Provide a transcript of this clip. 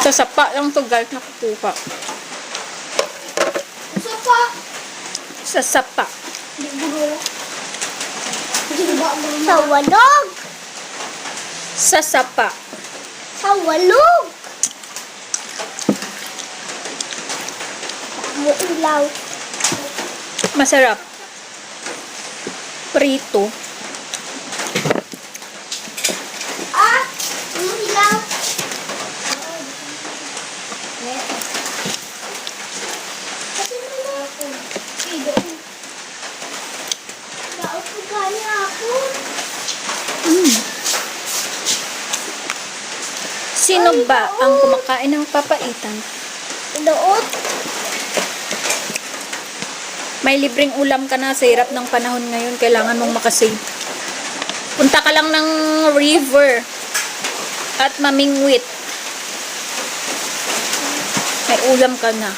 Sa sapa lang to guys nakukuha. Sapa. Sa sapa. Sa walog. Sa sapa. Sa walog. Ilaw. Masarap. Prito. Ah, ilaw. Sino ba ang kumakain ng papaitan? Doot. May libreng ulam ka na sa hirap ng panahon ngayon. Kailangan mong makasave. Punta ka lang ng river at mamingwit. May ulam ka na.